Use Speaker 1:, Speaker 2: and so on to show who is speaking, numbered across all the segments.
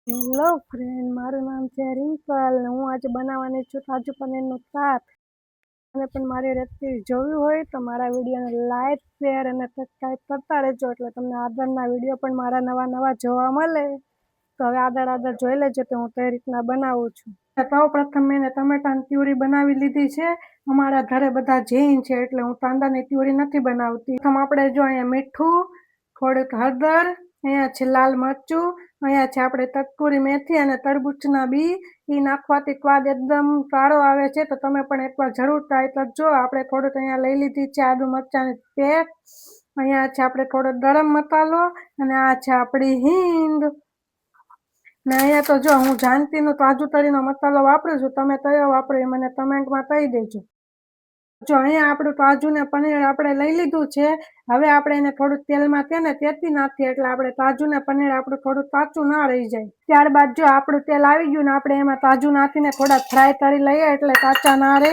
Speaker 1: Hello friend, મારું નામ છે રિંકલ ને હું આજે બનાવવાની છું કાજુ પનીરનું શાક. અને પણ મારી રેસીપી જોવી હોય તો મારા વિડીયોને લાઈક શેર અને સબસ્ક્રાઈબ કરતા રહેજો, એટલે તમને આગળના વિડીયો પણ મારા નવા જોવા મળે. તો હવે આગળ જોઈ લેજો કે હું કઈ રીતના બનાવું છું. સૌ પ્રથમ મેં ટમેટાની પ્યુરી બનાવી લીધી છે. અમારા ઘરે બધા જૈન છે એટલે હું કાંદાની પ્યુરી નથી બનાવતી. પ્રથમ આપણે જો અહીંયા મીઠું, થોડીક હળદર, અહીંયા છે લાલ મરચું, અહીંયા છે આપણે કસ્તુરી મેથી અને તરબૂચના બી. એ નાખવાથી સ્વાદ એકદમ સારો આવે છે, તો તમે પણ એકવાર જરૂર ટ્રાય કરજો. આપણે થોડુંક અહીંયા લઈ લીધી છે આદુ મરચાંની પેસ્ટ, અહીંયા છે આપણે થોડો ગરમ મસાલો અને આ છે આપણી હિંગ. ને અહીંયા તો જો હું જાનતીનો કાજુ તરીનો મસાલો વાપરું છું, તમે કયો વાપરો એ મને કમેન્ટમાં કહી દેજો. જો અહીંયા આપણું કાજુ ને પનીર આપણે લઈ લીધું છે. હવે આપણે એને થોડુંક તેલમાં તેતી નાખીએ એટલે આપણે કાજુ ને પનીર આપણું થોડુંક કાચું ના રહી જાય. ત્યારબાદ જો આપણું તેલ આવી ગયું ને આપણે એમાં કાજુ નાખીને થોડા ફ્રાય કરી લઈએ એટલે કાચા ના રહે.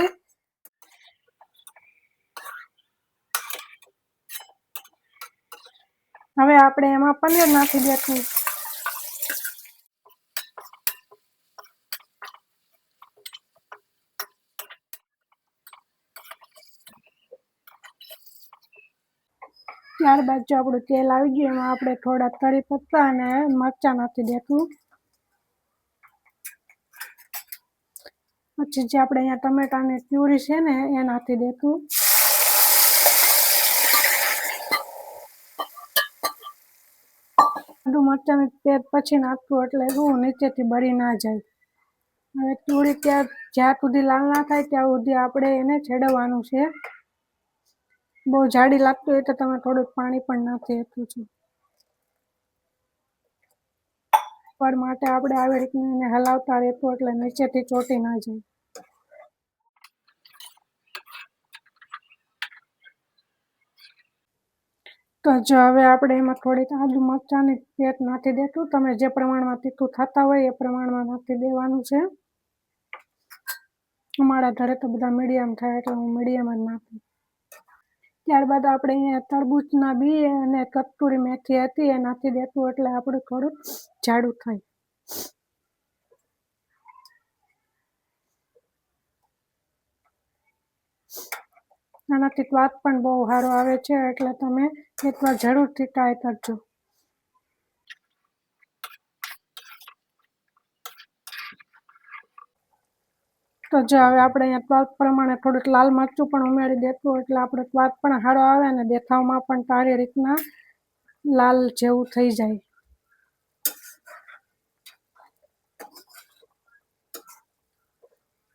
Speaker 1: હવે આપણે એમાં પનીર નાખી દઈશું. ત્યારબાદ જો આપણું તેલ આવી ગયું એમાં આપણે થોડા કરી પત્તા અને મરચાં નાખી દઈશું. પછી જે આપણે અહીંયા ટમેટાની પ્યુરી છે ને એ નાખી દઈશું. આદુ મરચાંની પેસ્ટ પછી નાખવું એટલે શું નીચેથી બળી ના જાય. હવે પ્યુરી જ્યાં સુધી લાલ ના થાય ત્યાં સુધી આપણે એને છેડવવાનું છે. બહુ જાડી લાગતું હોય તો તમે થોડુંક પાણી પણ નાખી શકો છો. પર માટે આપણે આવી રીતના એને હલાવતા રહેતું એટલે નીચેથી ચોટી ના જાય. તો જો હવે આપણે એમાં થોડીક આદુ મરચાંની પેસ્ટ નાખી દઈશું. તમે જે પ્રમાણમાં તીખું થતા હોય એ પ્રમાણમાં નાખી દેવાનું છે. અમારા ઘરે તો બધા મીડિયમ થાય એટલે હું મીડિયમ જ નાખું. ત્યારબાદ આપણે અહીંયા તરબૂચના બી અને કસ્તુરી મેથી હતી એ નાખી દઈશું એટલે આપણું થોડુંક જાડું થાય. આનાથી સ્વાદ પણ બહુ સારો આવે છે એટલે તમે એકવાર જરૂરથી ટ્રાય કરજો. તો જો હવે આપણે અહીંયા સ્વાદ પ્રમાણે થોડુંક લાલ મરચું પણ ઉમેરી દઈશું એટલે આપણો સ્વાદ પણ સારો આવે અને દેખાવમાં પણ સારી રીતના લાલ જેવું થઈ જાય.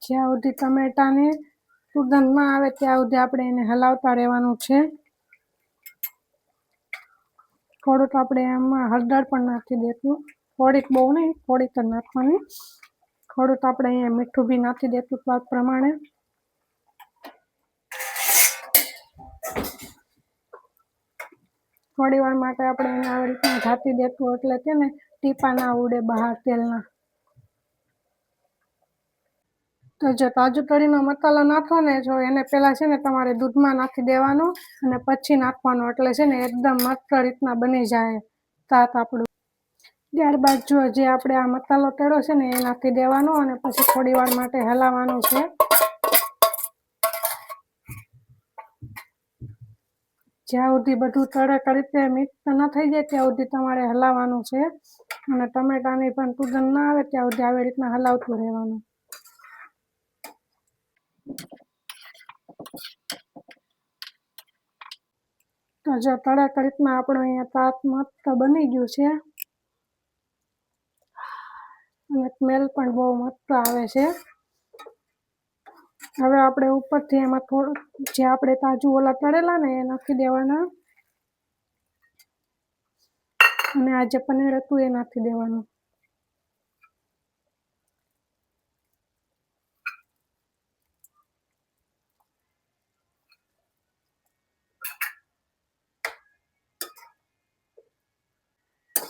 Speaker 1: જ્યાં સુધી ટમેટાની સુગંધ ના આવે ત્યાં સુધી આપણે એને હલાવતા રહેવાનું છે. થોડુંક આપણે એમાં હળદર પણ નાખી દઈશું. થોડીક, બહુ નહીં, થોડીક જ નાખવાની. થોડુંક આપણે અહીંયા મીઠું બી નાખી દઈશું સ્વાદ પ્રમાણે. થોડી વાર માટે આપણે એને આવી રીતના ઢાંકી દઈશું એટલે કે ને ટીપા ના ઉડે બહાર તેલના. તો જો કાજુ તરીનો મસાલો નાખો ને જો એને પહેલાં છે ને તમારે દૂધમાં નાખી દેવાનું અને પછી નાખવાનું, એટલે છે ને એકદમ મસ્ત રીતના બની જાય શાક આપણું. ત્યારબાદ જો જે આપણે આ મસાલો તળ્યો છે ને એ નાખી દેવાનો અને પછી થોડી વાર માટે હલાવવાનું છે. જ્યાં સુધી બધું તરત રીતે મિક્સ ન થઈ જાય ત્યાં સુધી તમારે હલાવવાનું છે અને ટમેટાની પણ સુગંધ ના આવે ત્યાં સુધી આવી રીતના હલાવતું રહેવાનું. તો જો તરત રીતના આપણું અહીંયા શાક મસ્ત બની ગયું છે અને સ્મેલ પણ બહુ મસ્ત આવે છે. હવે આપણે ઉપરથી એમાં થોડું જે આપણે કાજુ ઓલા તળેલા ને એ નાખી દેવાના અને આ જે પનીર હતું એ નાખી દેવાનું.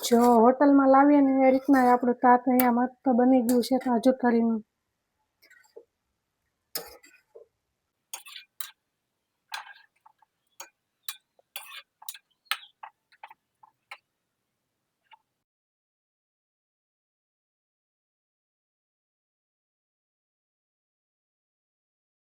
Speaker 1: જો હોટલમાં લાવીએ ને એ રીતના આપણું શાક અહીંયા મસ્ત બની ગયું છે કાજુ કરીનું.